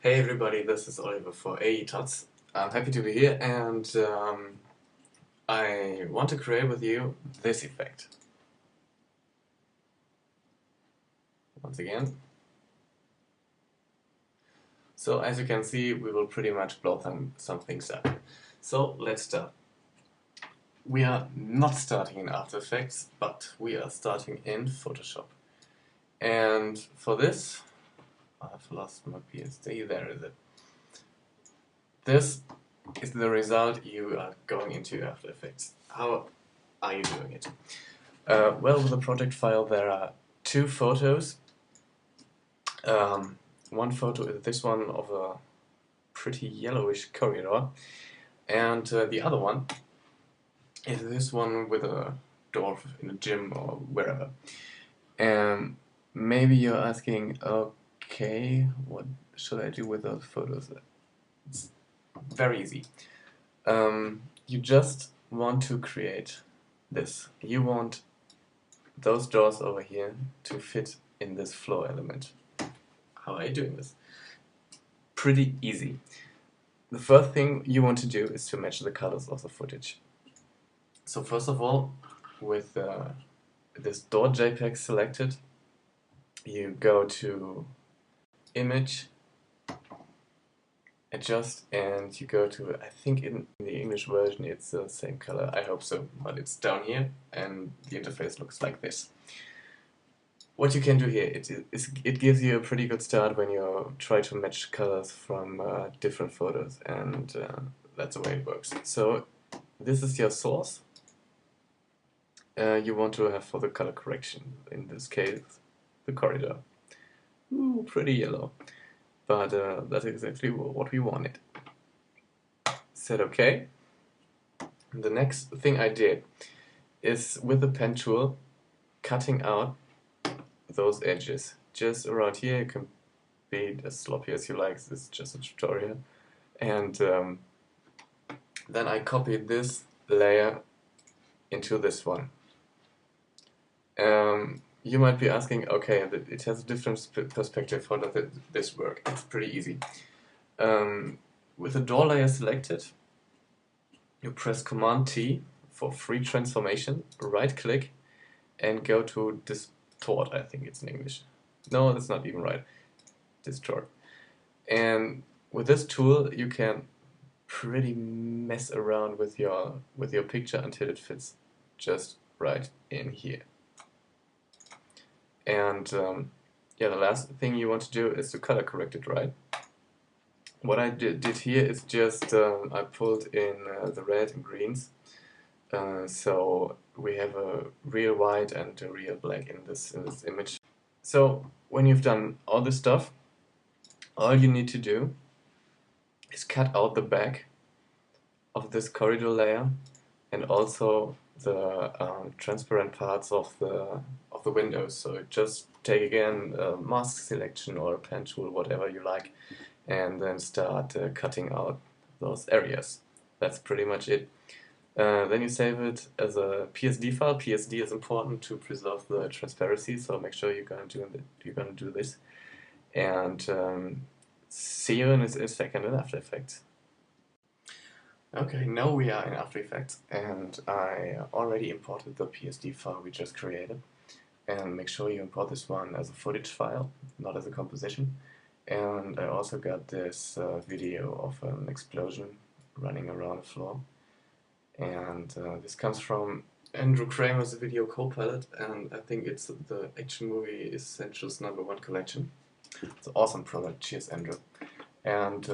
Hey everybody, this is Oliver for AE Tots. I'm happy to be here and I want to create with you this effect. Once again. So as you can see, we will pretty much blow some things up. So let's start. We are not starting in After Effects, but we are starting in Photoshop. And for this, I've lost my PSD, there is it. This is the result you are going into After Effects. How are you doing it? Well, with the project file there are two photos. One photo is this one of a pretty yellowish corridor, and the other one is this one with a door in a gym or wherever. And maybe you're asking, okay, what should I do with those photos? It's very easy. You just want to create this. You want those doors over here to fit in this floor element. How are you doing this? Pretty easy. The first thing you want to do is to match the colors of the footage. So first of all, with this door JPEG selected, you go to Image, Adjust, and you go to, I think in the English version it's the same color, I hope so, but it's down here and the interface looks like this. What you can do here, it gives you a pretty good start when you try to match colors from different photos, and that's the way it works. So this is your source you want to have for the color correction, in this case the corridor. Ooh, pretty yellow, but that's exactly what we wanted. Said okay. The next thing I did is with the pen tool cutting out those edges. Just around here, you can be as sloppy as you like, this is just a tutorial. And then I copied this layer into this one. You might be asking, okay, it has a different perspective, how does this work? It's pretty easy. With the door layer selected, you press Command T for free transformation, right click, and go to Distort, I think it's in English. No, that's not even right. Distort. And with this tool you can pretty mess around with your picture until it fits just right in here. And yeah, the last thing you want to do is to color correct it, right? What I did here is just I pulled in the red and greens, so we have a real white and a real black in this image. So when you've done all this stuff, all you need to do is cut out the back of this corridor layer and also the transparent parts of the windows. So just take again a mask selection or a pen tool, whatever you like, and then start cutting out those areas. That's pretty much it. Then you save it as a PSD file. PSD is important to preserve the transparency, so make sure you're gonna do this. And see you in a second in After Effects. Okay, now we are in After Effects, and I already imported the PSD file we just created. And make sure you import this one as a footage file, not as a composition. And I also got this video of an explosion running around the floor. And this comes from Andrew Kramer's Video Copilot, and I think it's the Action Movie Essentials #1 collection. It's an awesome product. Cheers, Andrew. And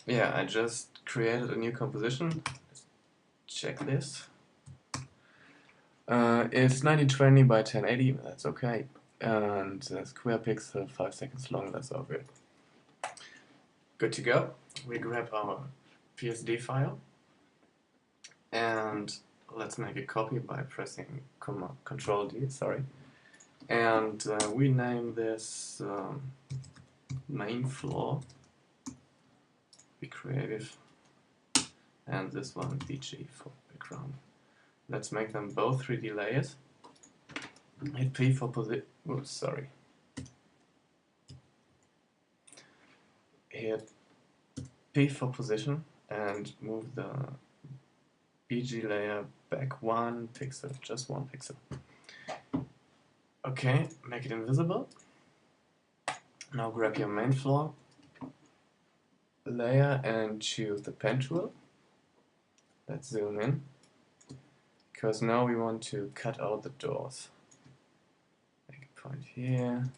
yeah, I just created a new composition. Let's check this. It's 1920 by 1080, that's okay. And square pixel, 5 seconds long, that's all good. Good to go. We grab our PSD file and let's make a copy by pressing Control D, sorry. And we name this main floor. Be creative. And this one DG for background. Let's make them both 3D layers. Hit P for position. Oops, sorry. hit P for position and move the BG layer back 1 pixel, just 1 pixel. Okay, make it invisible. Now grab your main floor layer and choose the pen tool. Let's zoom in, because now we want to cut out the doors. Make a point here,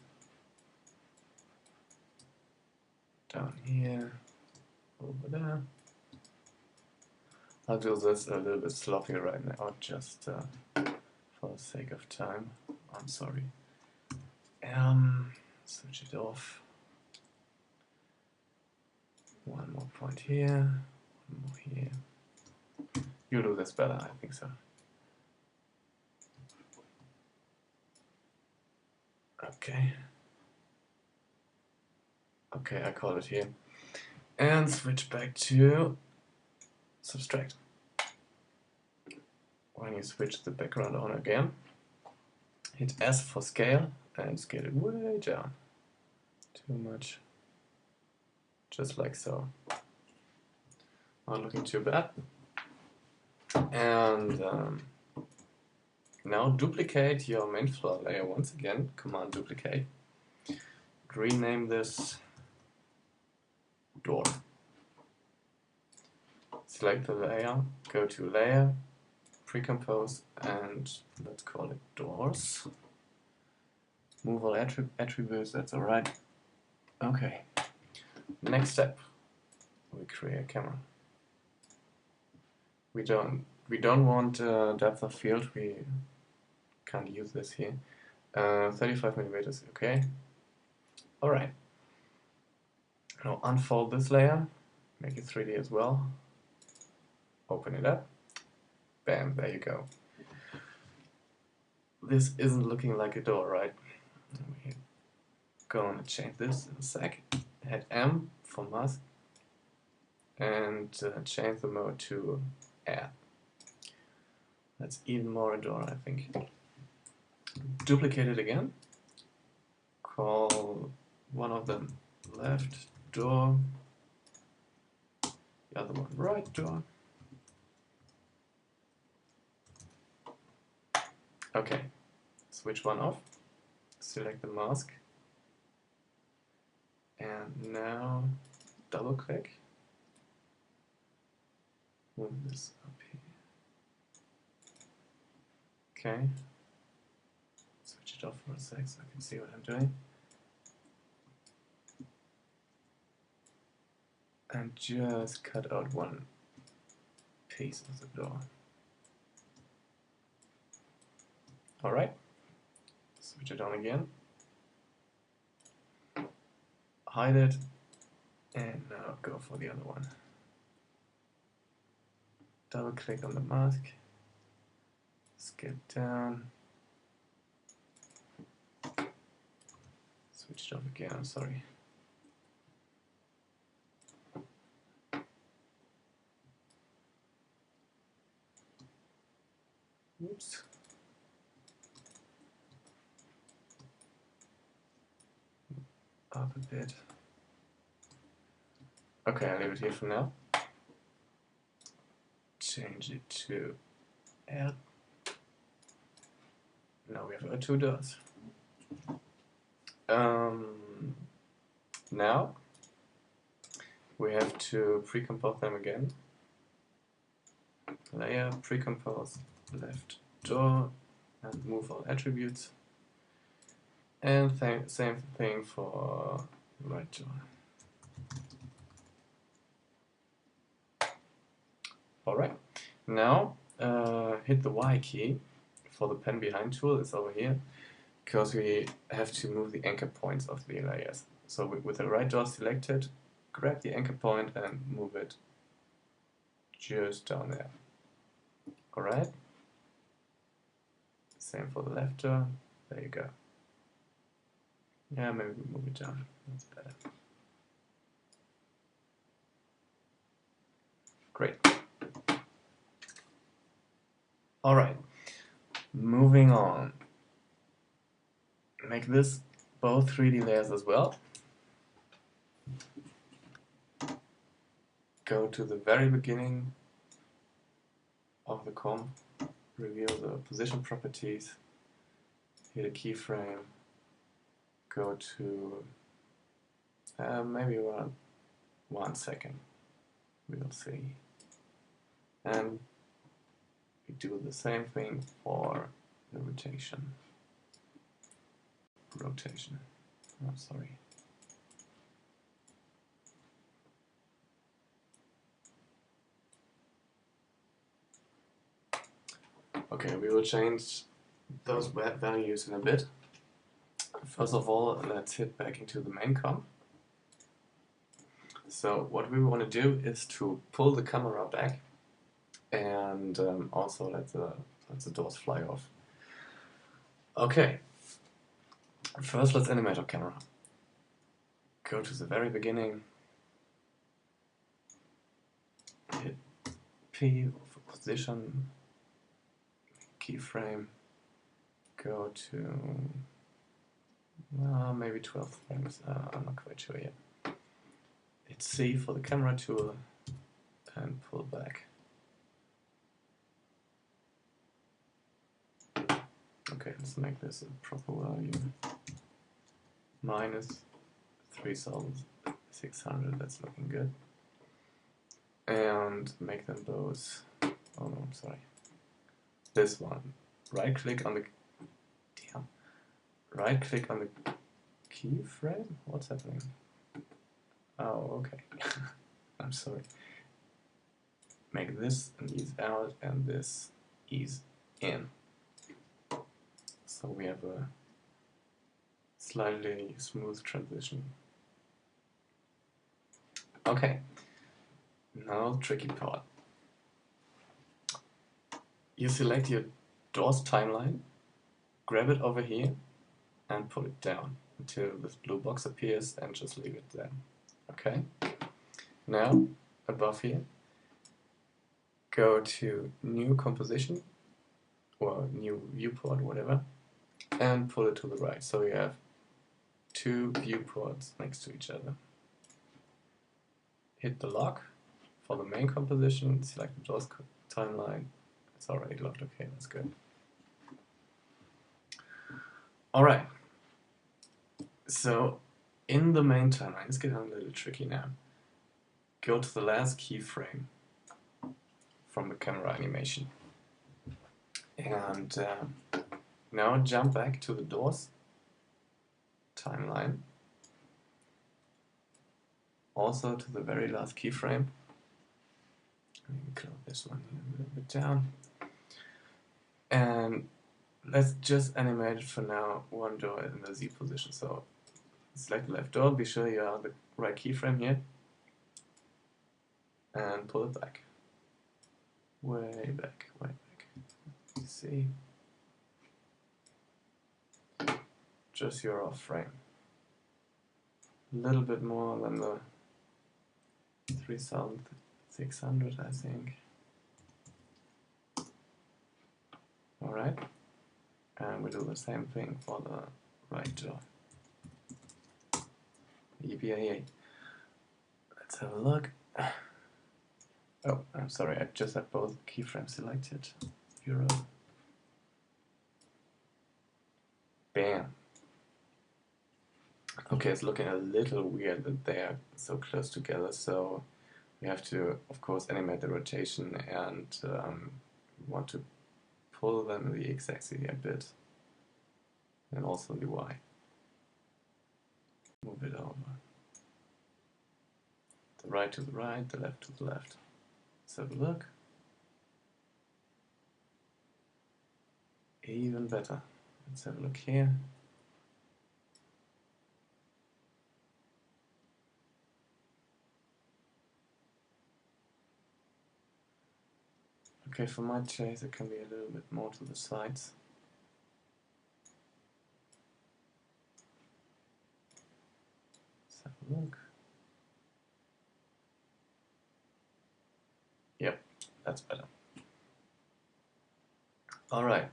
down here, over there. I'll do this a little bit sloppy right now, just for the sake of time. I'm sorry. Switch it off. One more point here, one more here. You do this better, I think so. Okay. Okay, I call it here. And switch back to subtract. When you switch the background on again, hit S for scale and scale it way down. Too much. Just like so. Not looking too bad. And now duplicate your main floor layer once again. Command duplicate. Rename this door. Select the layer, go to layer, pre-compose, and let's call it doors. Move all attributes, that's alright. Okay. Next step, we create a camera. We don't want depth of field. We can't use this here. 35 millimeters, okay. All right. Now unfold this layer, make it 3D as well. Open it up. Bam, there you go. This isn't looking like a door, right? We're gonna change this in a sec. Hit M for mask and change the mode to air. That's even more a door, I think. Duplicate it again. Call one of them left door, the other one right door. Okay, switch one off, select the mask, and now double click, move this up here. Okay, switch it off for a sec so I can see what I'm doing. And just cut out one piece of the door. Alright, switch it on again, hide it, and now go for the other one. Double click on the mask, skip down, switch it off again, I'm sorry. Oops. Up a bit. Okay, I'll leave it here for now. Change it to L. Now we have our two doors. Now we have to pre-compose them again. Layer, pre-compose, left door, and move all attributes. And same thing for right door. Alright, now hit the Y key for the pen behind tool. It's over here, because we have to move the anchor points of the layers. So with the right door selected, grab the anchor point and move it just down there. Alright, same for the left door. There you go. Yeah, maybe we move it down. That's better. Great. Alright, moving on. Make this both 3D layers as well. go to the very beginning of the comp, reveal the position properties, hit a keyframe, go to maybe around 1 second, we'll see. And we do the same thing for the rotation. Oh, sorry. Okay, we will change those values in a bit. First of all, let's hit back into the main comp. So what we want to do is to pull the camera back and also let the doors fly off. Okay, first let's animate our camera. Go to the very beginning, hit P for position, keyframe, go to maybe 12 frames, I'm not quite sure yet. Hit C for the camera tool and pull back. Okay, let's make this a proper value. Minus 3600, that's looking good. And make them both, oh no, I'm sorry. This one, right click on the keyframe? What's happening? Oh, okay. I'm sorry. Make this an ease out and this ease in. So we have a slightly smooth transition. Okay, now the tricky part. You select your doors timeline, grab it over here and pull it down until this blue box appears and just leave it there. Okay, now above here, go to new composition or new viewport, whatever, and pull it to the right. So you have two viewports next to each other. Hit the lock for the main composition, select the doors timeline. It's already locked, okay, that's good. Alright, so in the main timeline, it's getting a little tricky now. Go to the last keyframe from the camera animation. And now jump back to the doors timeline. Also to the very last keyframe. Maybe close this one here a little bit down. And let's just animate it for now, one door in the Z position. So select the left door, be sure you are the right keyframe here. And pull it back. Way back, way back. You see? Just your off frame. A little bit more than the 3600, I think. Alright. And we do the same thing for the right door. EBA. Let's have a look. Oh, I'm sorry, I just had both keyframes selected. Euro. Bam. Okay, it's looking a little weird that they are so close together, so we have to, of course, animate the rotation and want to pull them the x-axis a bit, and also the y. Move it over. The right to the right, the left to the left. Let's have a look. Even better. Let's have a look here. Okay, for my chase it can be a little bit more to the sides. Let's have a look. Yep, that's better. Alright.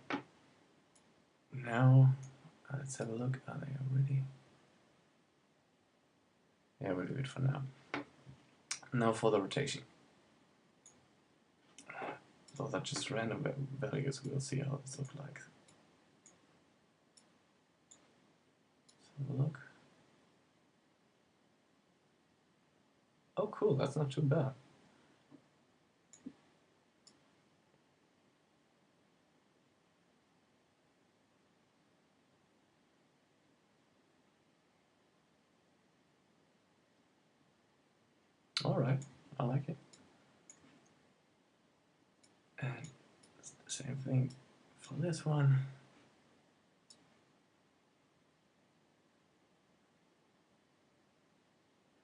Now, let's have a look. Are they already? Yeah, we'll do it for now. Now for the rotation. So that's just random values. We'll see how this looks like. Let's have a look. Oh, cool. That's not too bad. Alright, I like it. And it's the same thing for this one.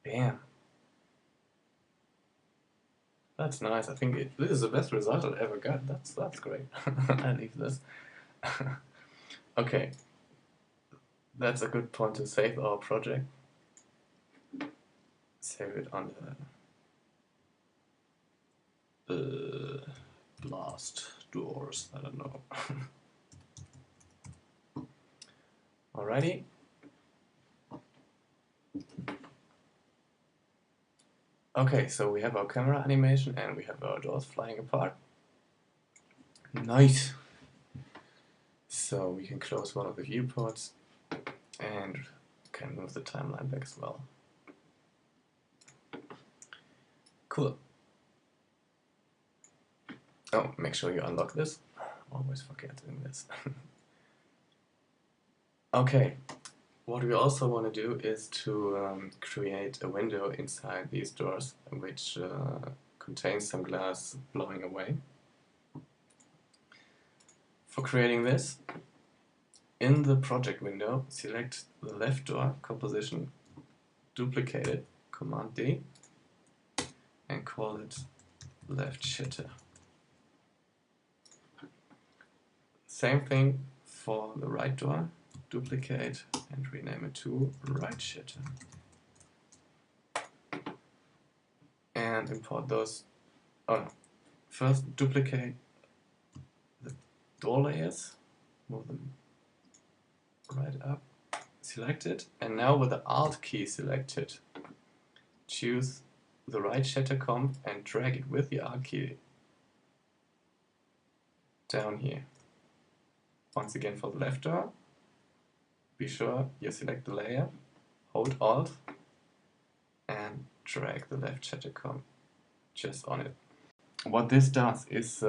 Bam. That's nice. I think this is the best result I ever got. That's great. I leave this. Okay. That's a good point to save our project. Save it on the blast doors. I don't know. Alrighty. Okay, so we have our camera animation and we have our doors flying apart. Nice. So we can close one of the viewports and can move the timeline back as well. Cool. Oh, make sure you unlock this. Always forget doing this. Okay. What we also want to do is to create a window inside these doors which contains some glass blowing away. For creating this, in the project window, select the left door composition, duplicate it, Command D, and call it left shitter. Same thing for the right door, duplicate and rename it to right shitter. And import those. Oh no. First duplicate the door layers, move them right up, select it, and now with the Alt key selected, choose the right shitter comp and drag it with the Alt key down here. Once again for the left door, be sure you select the layer, hold Alt, and drag the left shitter comp just on it. What this does is,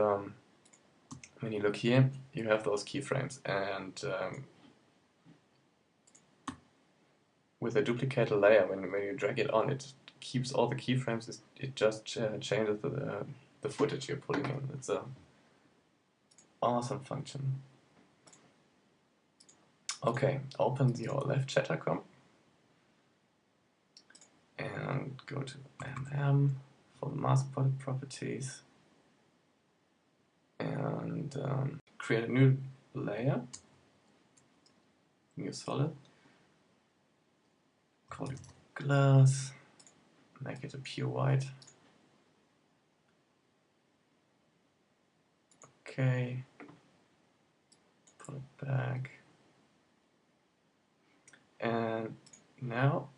when you look here, you have those keyframes, and with a duplicated layer, when you drag it on, it keeps all the keyframes. It just changes the footage you're pulling in. It's a awesome function. Okay, open your left shitter comp and go to MM for the mask properties and create a new layer, new solid, call it glass, make it a pure white. Okay, put it back. And now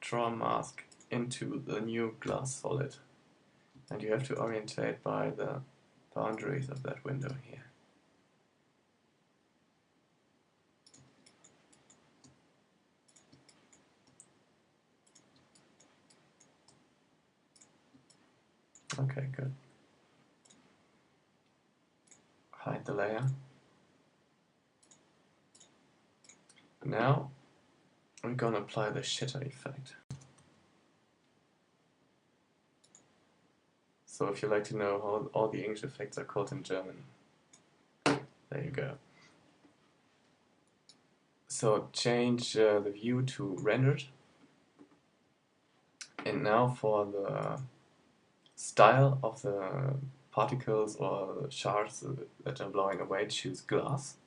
draw a mask into the new glass solid. And you have to orientate by the boundaries of that window here. Okay, good. Hide the layer. Now I'm gonna apply the shitter effect. So if you like to know how all the English effects are called in German, there you go. So change the view to rendered. And now for the style of the particles or shards that are blowing away, choose glass.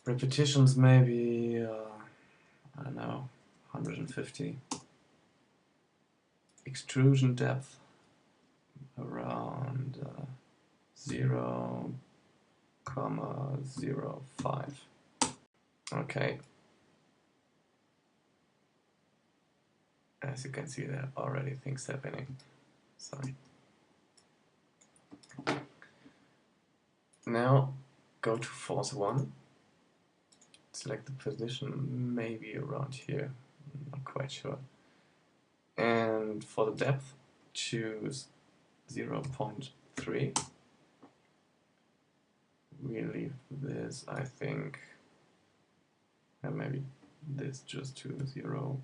Repetitions maybe, I don't know, 150. Extrusion depth around 0,05. Okay. As you can see, there are already things happening. Sorry. Now go to force 1. Select the position, maybe around here. Not quite sure. And for the depth, choose 0.3. We leave this, I think, and maybe this just to 0.15.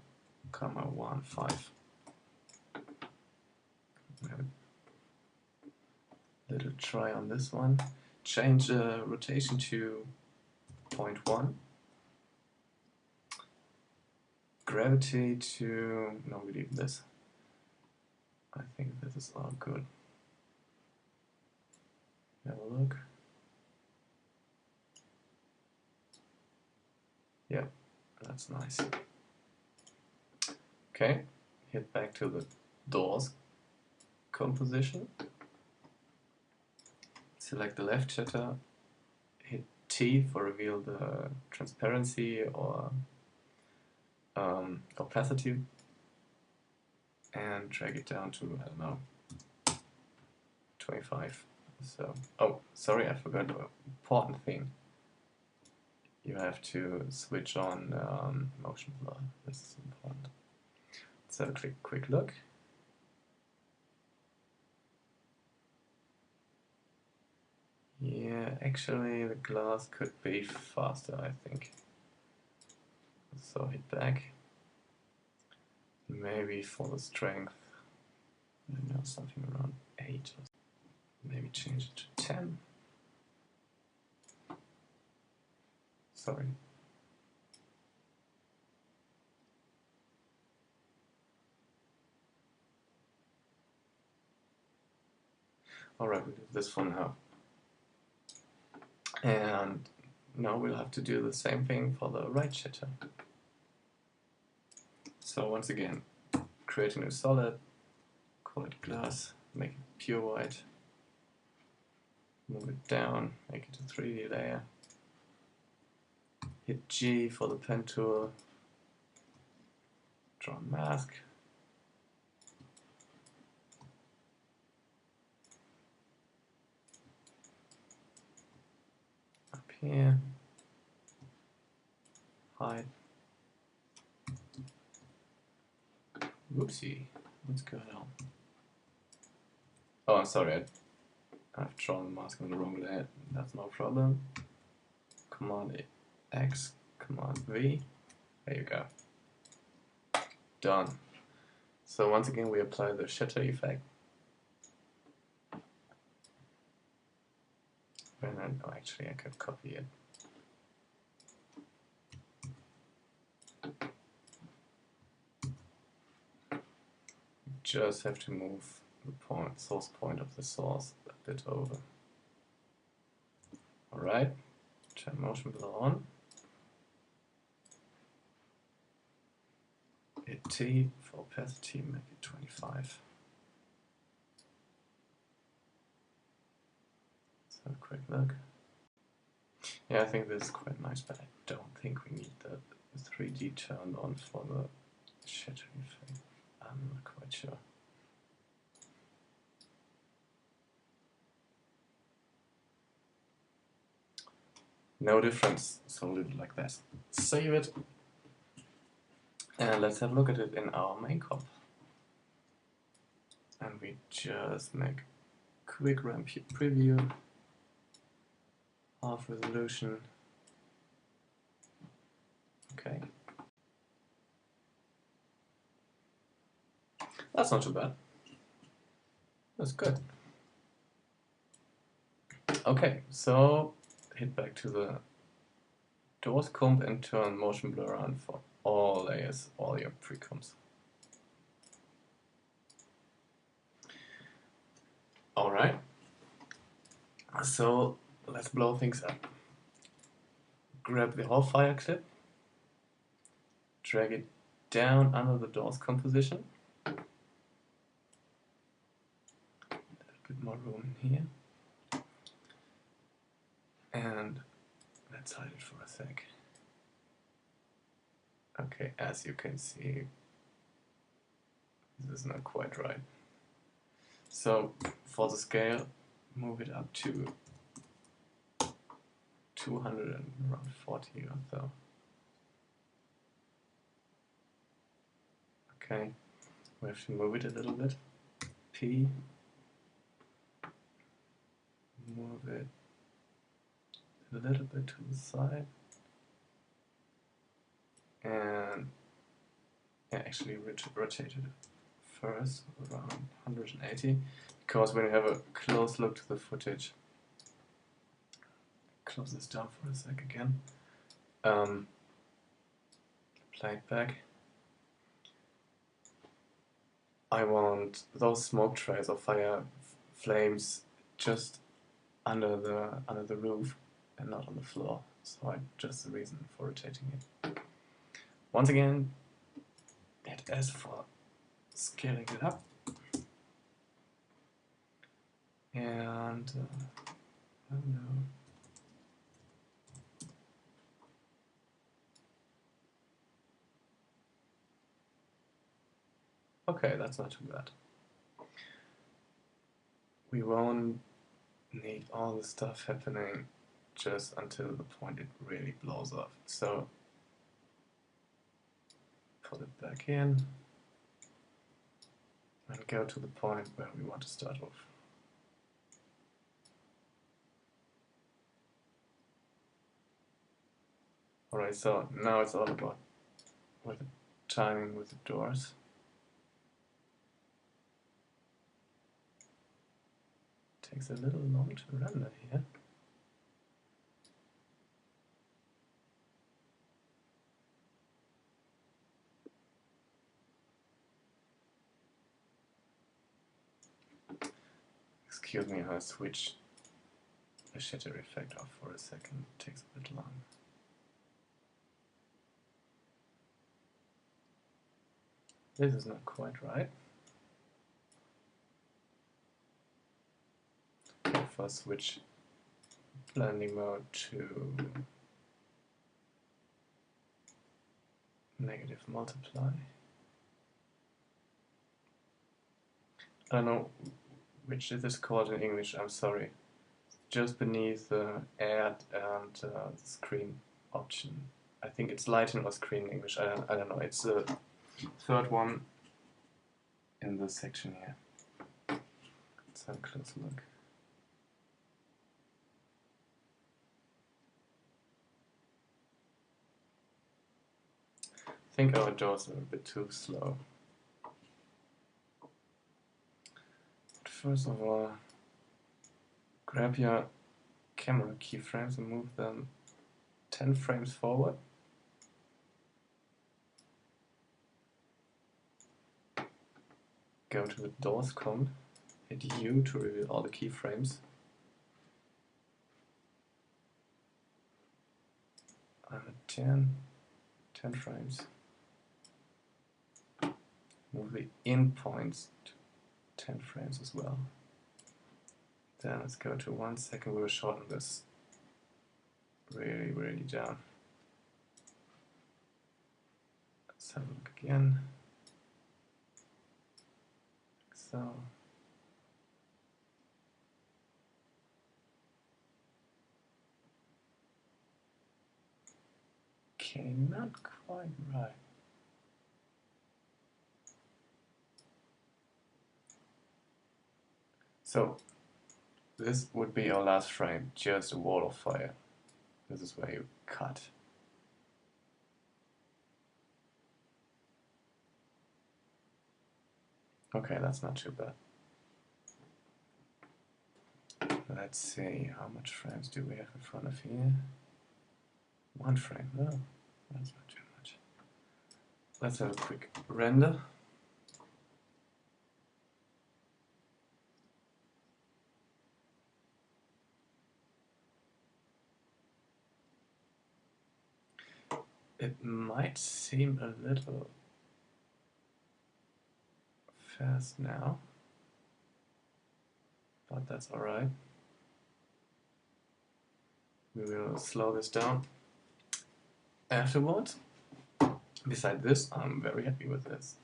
Have a little try on this one. Change rotation to 0.1. Gravity to, no, we leave this. I think this is all good. Have a look. Yeah, that's nice. Okay, hit back to the doors composition. Select the left shutter, hit T for reveal the transparency or opacity, and drag it down to, I don't know, 25. So, oh, sorry, I forgot the important thing. You have to switch on motion blur. This is important. Let's have a quick look. Yeah, actually the glass could be faster, I think. So hit back. Maybe for the strength, I don't know, something around 8. Maybe change it to 10. Sorry. Alright, we do this for now. And now we'll have to do the same thing for the right shutter. So once again, create a new solid, call it glass, make it pure white, move it down, make it a 3D layer, hit G for the pen tool, draw a mask, up here, hide. Whoopsie, what's going on? Oh, I'm sorry, I've drawn the mask on the wrong layer. That's no problem. Command X, Command V. There you go. Done. So once again, we apply the shutter effect. And then, oh, actually, I could copy it. Just have to move the source point of the source a bit over. Alright, turn motion blur on. Hit T for opacity, make it 25. Let's have a quick look. Yeah, I think this is quite nice, but I don't think we need the 3D turned on for the shutter effect. I'm not quite sure. No difference, so leave it like that. Save it, and let's have a look at it in our main comp. And we just make quick ramp preview, half resolution. Okay. That's not too bad. That's good. Okay, so hit back to the doors comp and turn motion blur on for all layers, all your pre-comps. Alright, so let's blow things up. Grab the whole fire clip, drag it down under the doors composition. A bit more room in here. And let's hide it for a sec. Okay, as you can see, This is not quite right. So for the scale, move it up to 240 or so. Okay, we have to move it a little bit. P, move it a little bit to the side, and actually rotate it first around 180, because when you have a close look to the footage, close this down for a sec again, play it back. I want those smoke trails or fire flames just under the roof and not on the floor. So I just the reason for rotating it. Once again, hit S for scaling it up. And oh no. Okay, that's not too bad. We won't need all the stuff happening just until the point it really blows off. So put it back in and go to the point where we want to start off. Alright, so now it's all about with the timing with the doors. Takes a little long to render here. Excuse me, I'll switch the shatter effect off for a second. It takes a bit long. This is not quite right. If I switch blending mode to negative multiply. I don't know which is this called in English, I'm sorry. Just beneath the add and the screen option. I think it's lighten or screen in English, I don't know. It's the third one in this section here. Let's have a close look. I think our doors are a bit too slow. But first of all, grab your camera keyframes and move them 10 frames forward. Go to the doors comp, hit U to reveal all the keyframes. I'm at 10 frames. Move the in points to 10 frames as well. Then let's go to 1 second. We will shorten this really down. Let's have a look again. So. Okay, not quite right. So this would be our last frame, just a wall of fire. This is where you cut. Okay, that's not too bad. Let's see, how much frames do we have in front of here? 1 frame, no, that's not too much. Let's have a quick render. It might seem a little fast now, but that's alright. We will slow this down afterwards. Besides this, I'm very happy with this.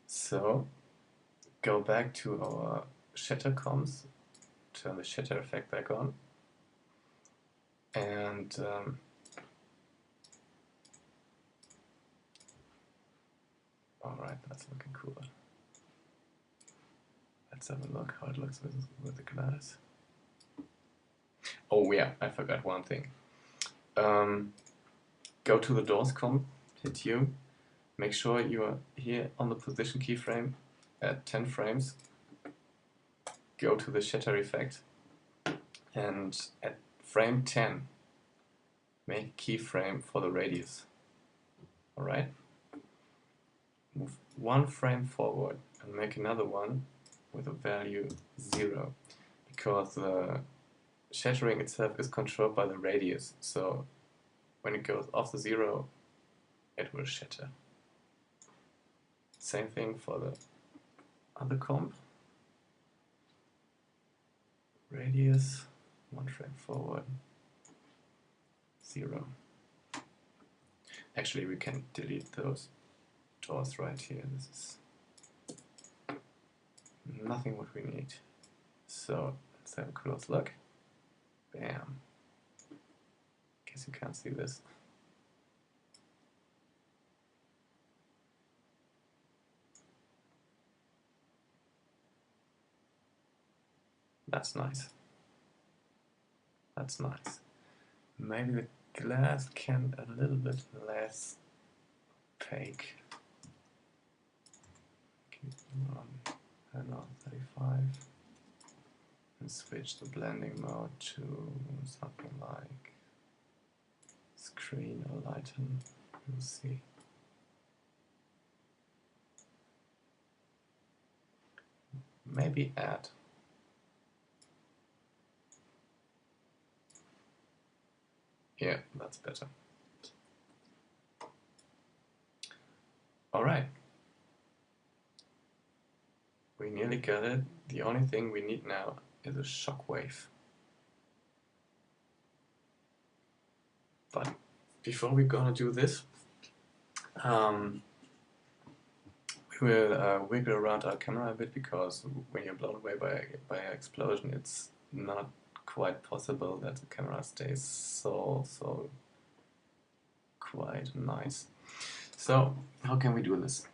So go back to our shatter comms, turn the shatter effect back on, and alright, that's looking cool. Let's have a look how it looks with the glass. Oh yeah, I forgot one thing. Go to the doors comp, hit U, make sure you are here on the position keyframe at 10 frames. Go to the shatter effect, and at frame 10, make a keyframe for the radius. Alright? Move one frame forward and make another one with a value 0, because the shattering itself is controlled by the radius, so when it goes off the 0, it will shatter. Same thing for the other comp. Radius, one frame forward, 0. Actually, we can delete those doors right here. This is nothing what we need. So let's have a close look. Bam. Guess you can't see this. That's nice. That's nice. Maybe the glass can a little bit less opaque. Keep on 35 and switch the blending mode to something like screen or lighten. We'll see. Maybe add. Yeah, that's better. Alright. We nearly got it. The only thing we need now is a shockwave. But before we're gonna do this, we will wiggle around our camera a bit, because when you're blown away by an explosion, it's not quite possible that the camera stays so quite nice. So how can we do this?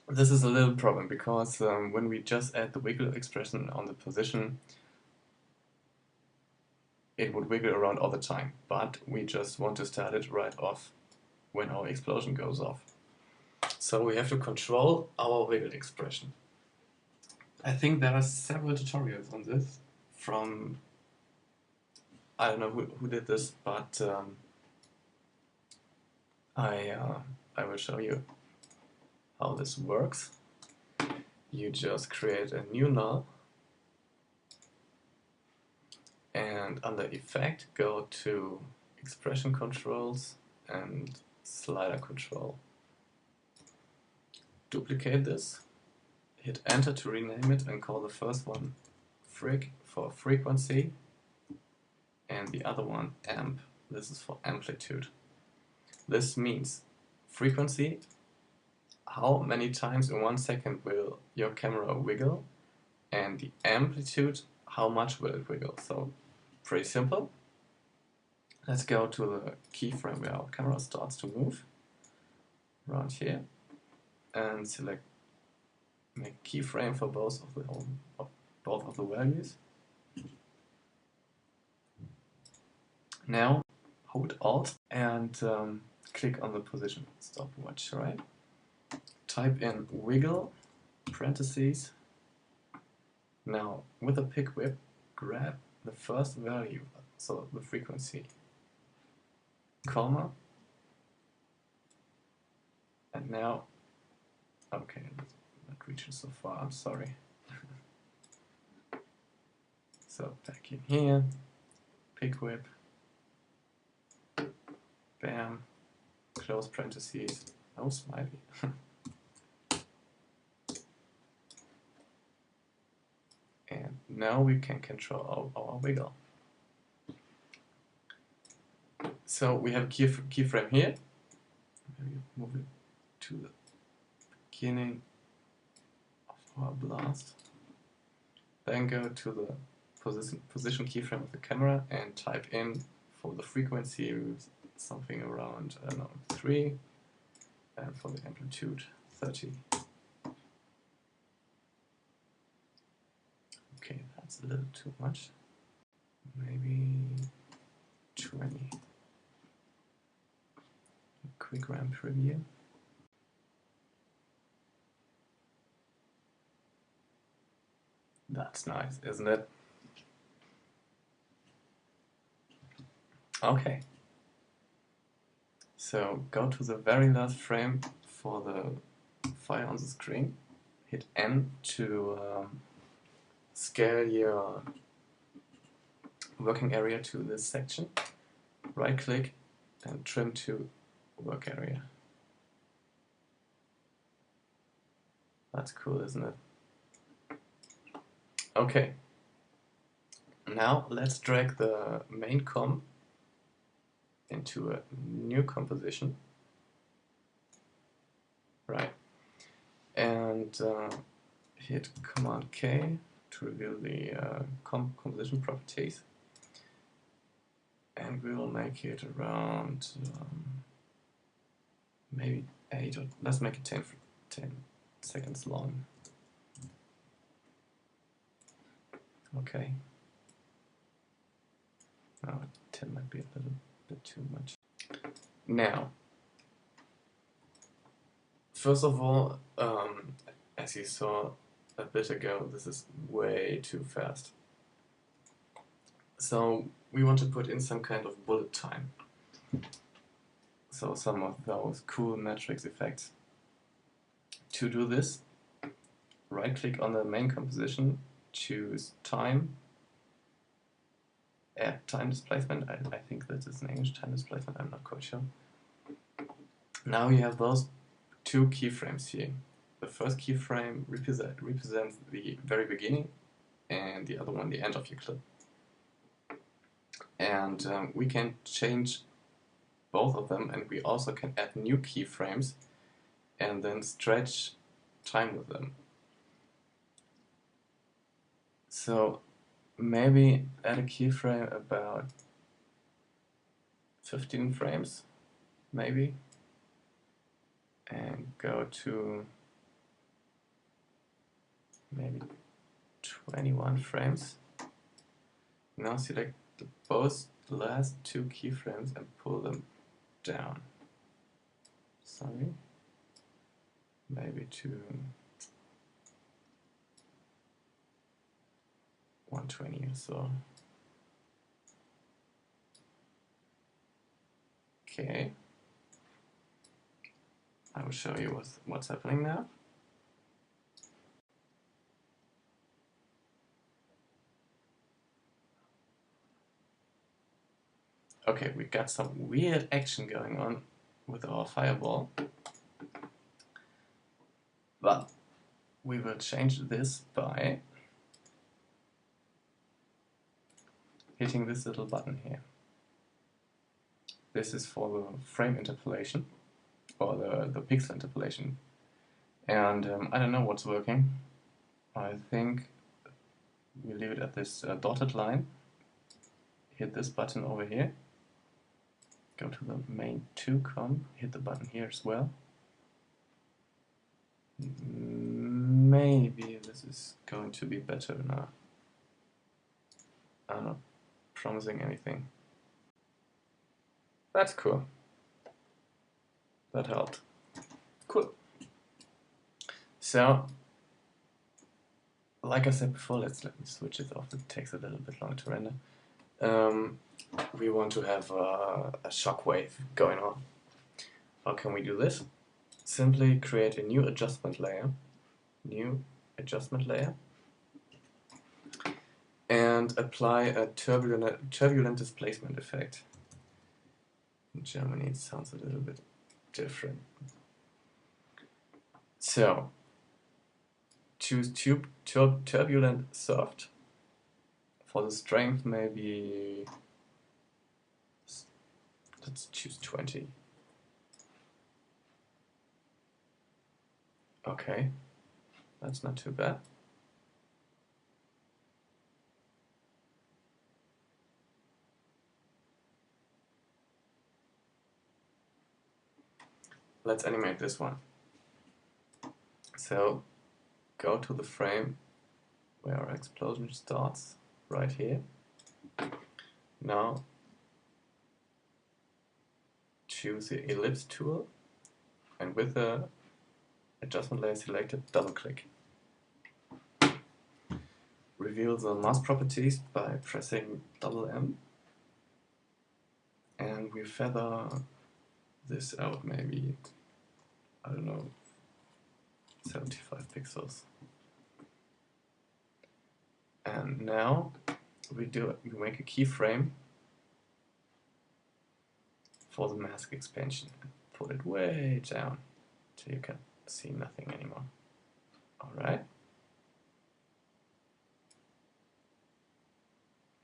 This is a little problem, because when we just add the wiggle expression on the position, it would wiggle around all the time, but we just want to start it right off when our explosion goes off. So we have to control our wiggle expression. I think there are several tutorials on this from, I don't know who did this, but I will show you how this works. You just create a new null, and under Effect go to Expression Controls and Slider Control. Duplicate this, hit Enter to rename it, and call the first one Frig for frequency, and the other one Amp. This is for amplitude. This means frequency, how many times in 1 second will your camera wiggle, and the amplitude, how much will it wiggle. So pretty simple. Let's go to the keyframe where our camera starts to move, around here, and select make keyframe for both of the values. Now hold Alt and click on the position stopwatch, right? Type in wiggle, parentheses. Now with the pick whip, grab the first value, so the frequency, comma, and now, okay, not reaching so far, I'm sorry. So back in here, pick whip, bam, close parentheses, no smiley. And now we can control our wiggle. So we have a keyframe here. Maybe move it to the beginning of for a blast. Then go to the position keyframe of the camera and type in for the frequency something around, I don't know, 3, and for the amplitude 30. Okay, that's a little too much. Maybe 20. A quick ramp preview. That's nice, isn't it? Okay. So go to the very last frame for the file on the screen. Hit N to scale your working area to this section. Right click and trim to work area. That's cool, isn't it? Okay. Now let's drag the main comp into a new composition. Right. And hit Command K to reveal the composition properties. And we will make it around maybe 8, or let's make it 10 seconds long. Okay. Oh, 10 might be a little bit too much. Now, first of all, as you saw a bit ago, this is way too fast. So we want to put in some kind of bullet time. So some of those cool matrix effects. To do this, right click on the main composition, choose time, add time displacement. I think that is in English, time displacement, I'm not quite sure. Now you have those two keyframes here. The first keyframe represents the very beginning, and the other one the end of your clip. And we can change both of them, and we also can add new keyframes and then stretch time with them. So maybe add a keyframe about 15 frames, maybe, and go to maybe 21 frames. Now select both last two keyframes and pull them down. Sorry, maybe to 120 or so. Okay, I will show you what's happening now. Okay, we got some weird action going on with our fireball, but we will change this by hitting this little button here. This is for the frame interpolation, or the pixel interpolation. And I don't know what's working. I think we leave it at this dotted line. Hit this button over here. Go to the main 2 comp, hit the button here as well. Maybe this is going to be better now. I'm not promising anything. That's cool. That helped. Cool. So, like I said before, let me switch it off. It takes a little bit longer to render. We want to have a shockwave going on. How can we do this? Simply create a new adjustment layer. And apply a turbulent displacement effect. In Germany it sounds a little bit different. So, choose turbulent soft. For the strength, maybe let's choose 20. Okay, That's not too bad. Let's animate this one. So go to the frame where our explosion starts, right here. Now choose the ellipse tool, and with the adjustment layer selected, double click. Reveal the mask properties by pressing double M, and we feather this out maybe, I don't know, 75 pixels. And now we make a keyframe for the mask expansion and put it way down till you can see nothing anymore. Alright.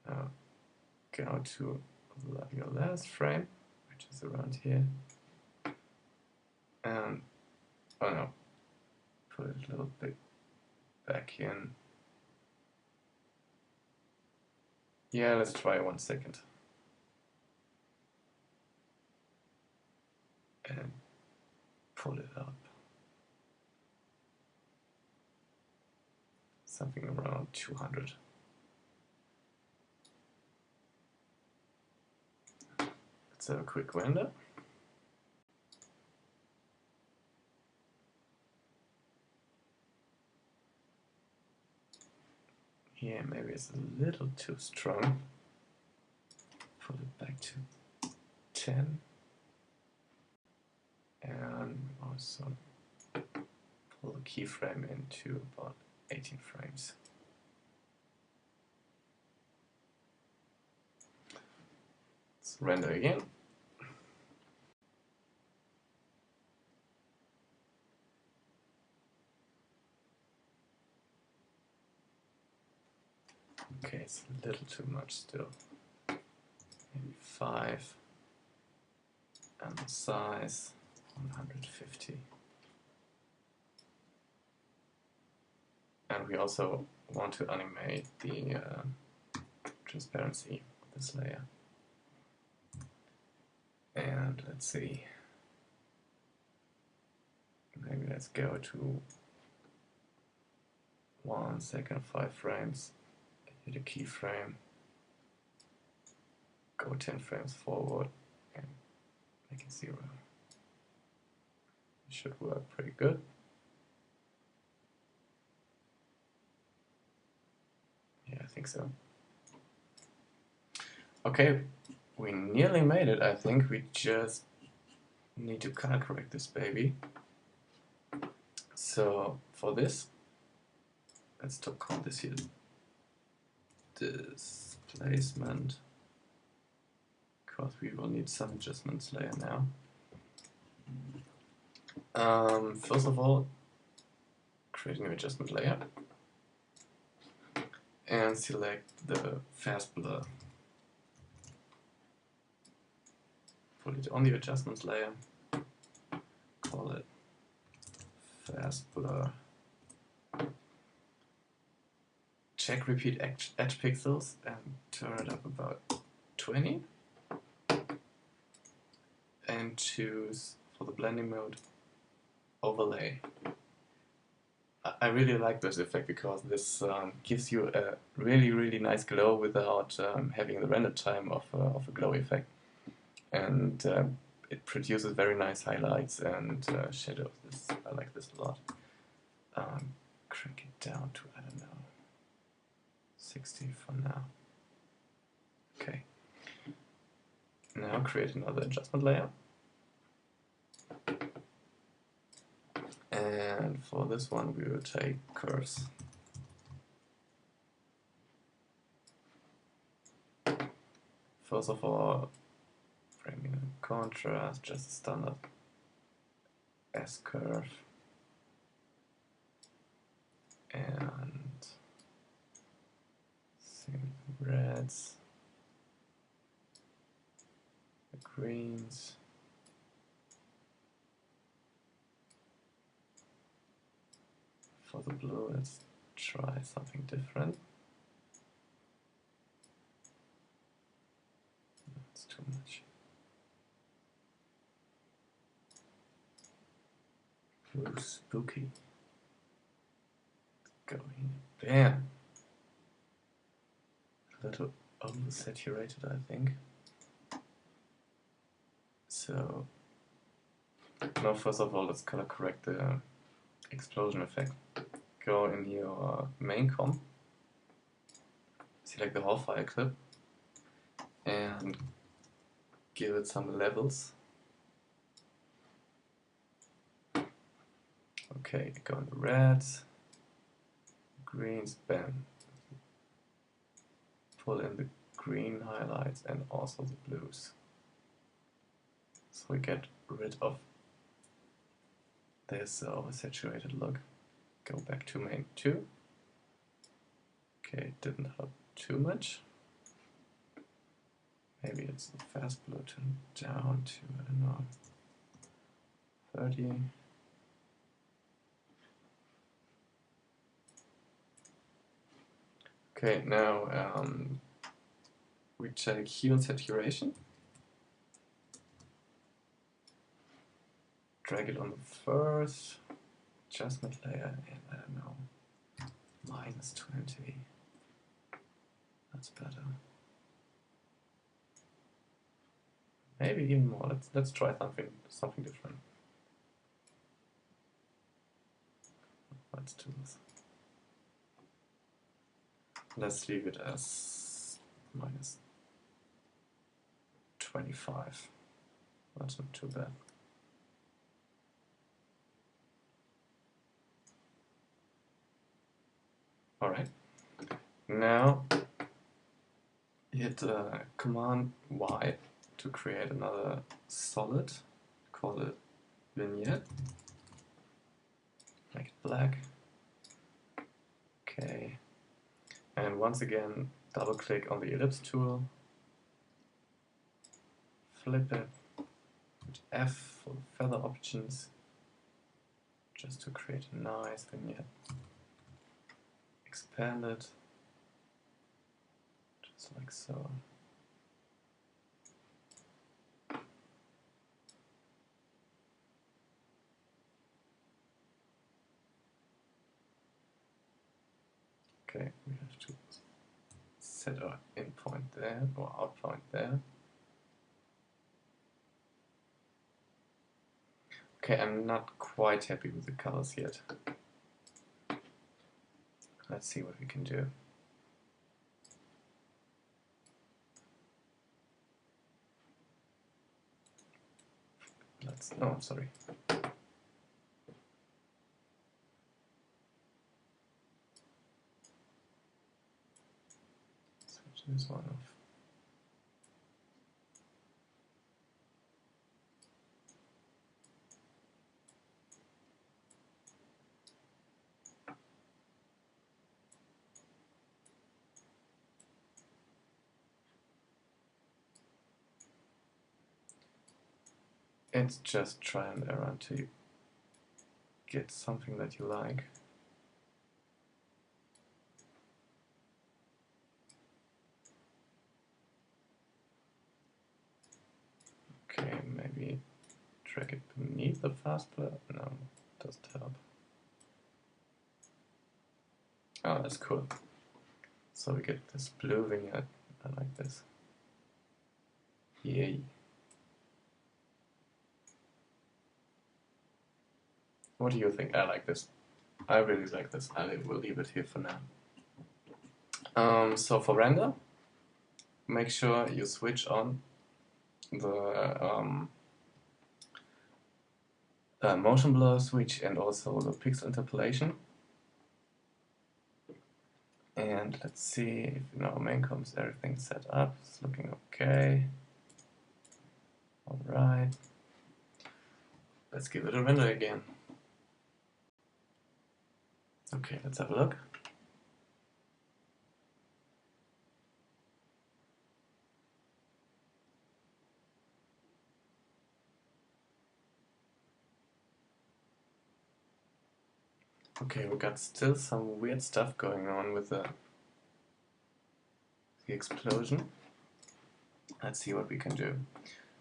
Now go to your last frame, which is around here, and oh no, put it a little bit back in. Yeah, let's try 1 second. And pull it up. Something around 200. Let's have a quick render. Here, maybe it's a little too strong. Put it back to 10. And also pull the keyframe into about 18 frames. Let's render again. Okay, it's a little too much still. Maybe 5. And the size 150. And we also want to animate the transparency of this layer. And let's see, maybe let's go to 1 second, 5 frames, hit a keyframe, go 10 frames forward, and make it 0. It should work pretty good. Yeah, I think so. Okay, we nearly made it. I think we just need to color correct this baby. So for this, let's call this here displacement, because we will need some adjustments layer now. First of all, create a new adjustment layer and select the fast blur. Put it on the adjustments layer, call it fast blur. Check repeat edge pixels and turn it up about 20. And choose for the blending mode overlay. I really like this effect because this gives you a really nice glow without having the render time of a glow effect. And it produces very nice highlights and shadows. I like this a lot. Crank it down to, I don't know, 60 for now. Okay. Now create another adjustment layer. And for this one we will take curves. First of all, bring in contrast, just a standard S-curve. And same reds, the greens, for the blue, let's try something different. That's too much. Blue spooky. Going there. A little oversaturated, I think. So now first of all, let's color correct the explosion effect. Go in your main comp, select the whole file clip, and give it some levels. Okay, go in the reds, greens, bam. Pull in the green highlights and also the blues. So we get rid of this oversaturated look. Go back to main 2. Okay, it didn't help too much. Maybe it's the fast blue turned down to, I don't know, 30. Okay, now we check hue and saturation. Drag it on the first adjustment layer, and I don't know, -20. That's better. Maybe even more. Let's try something different. Let's do this. Let's leave it as -25. That's not too bad. Alright, now hit Command Y to create another solid, call it vignette, make it black. Okay, and once again double click on the ellipse tool, flip it, hit F for the feather options, just to create a nice vignette. Expand it, just like so. Okay, we have to set our in point there, or out point there. Okay, I'm not quite happy with the colors yet. Let's see what we can do. Oh, sorry. Switch this one off. It's just try and error until you get something that you like. Okay, maybe drag it beneath the fast blur. No, doesn't help. Oh, that's cool. So we get this blue vignette. I like this. Yay. What do you think? I like this. I really like this. I will leave it here for now. So for render, make sure you switch on the motion blur switch and also the pixel interpolation. And let's see if in our main comps everything's set up. It's looking okay. Alright. Let's give it a render again. Okay, let's have a look. Okay, we got still some weird stuff going on with the explosion. Let's see what we can do.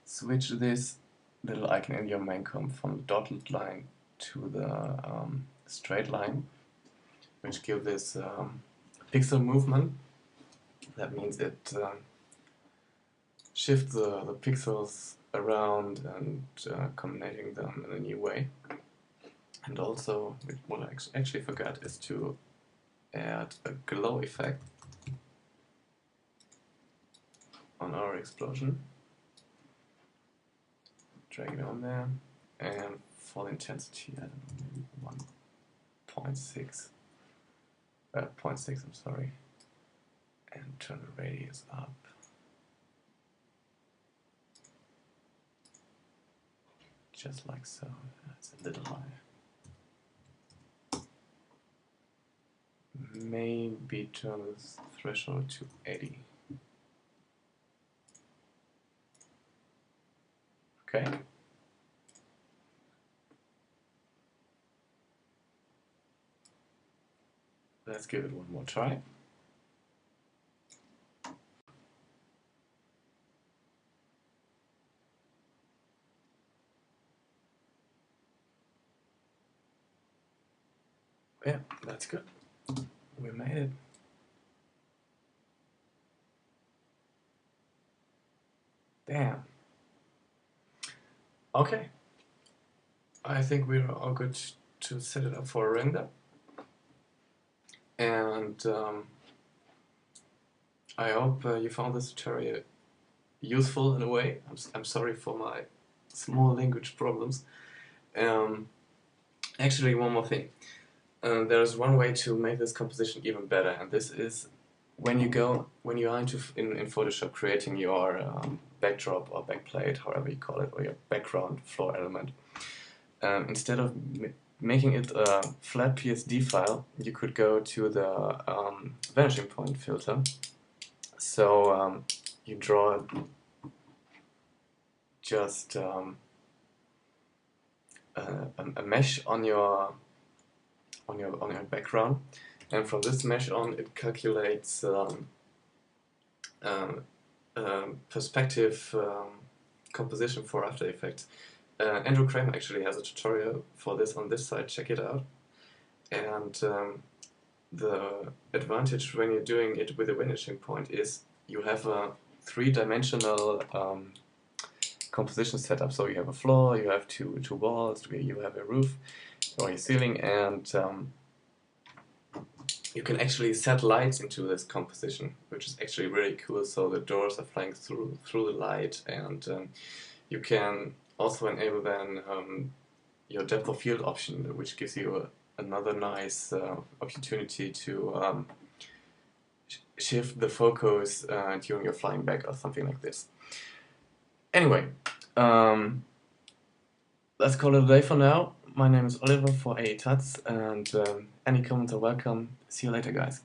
Switch this little icon in your main comp from the dotted line to the straight line, which gives this pixel movement. That means it shifts the pixels around and combinating them in a new way. And also, what I actually forgot is to add a glow effect on our explosion. Drag it on there, and for the intensity, I don't know, maybe 1.6, 0.6, I'm sorry, and turn the radius up. Just like so. That's a little high. Maybe turn this threshold to 80. Okay. Let's give it one more try. Yeah, that's good. We made it. Damn. Okay. I think we're all good to set it up for a render. And I hope you found this tutorial useful in a way. I'm sorry for my small language problems. Actually, one more thing. There's one way to make this composition even better, and this is when you are in Photoshop creating your backdrop or backplate, however you call it, or your background floor element. Instead of making it a flat PSD file, you could go to the vanishing point filter. So you draw just a mesh on your background, and from this mesh on it calculates perspective composition for After Effects. Andrew Kramer actually has a tutorial for this on this site, check it out. And the advantage when you're doing it with a vanishing point is you have a three-dimensional composition setup. So you have a floor, you have two walls, you have a roof or your ceiling, and you can actually set lights into this composition, which is actually really cool. So the doors are flying through the light, and you can also enable then your depth of field option, which gives you another nice opportunity to shift the focus during your flying back or something like this. Anyway, let's call it a day for now. My name is Oliver for AE Tuts, and any comments are welcome. See you later, guys.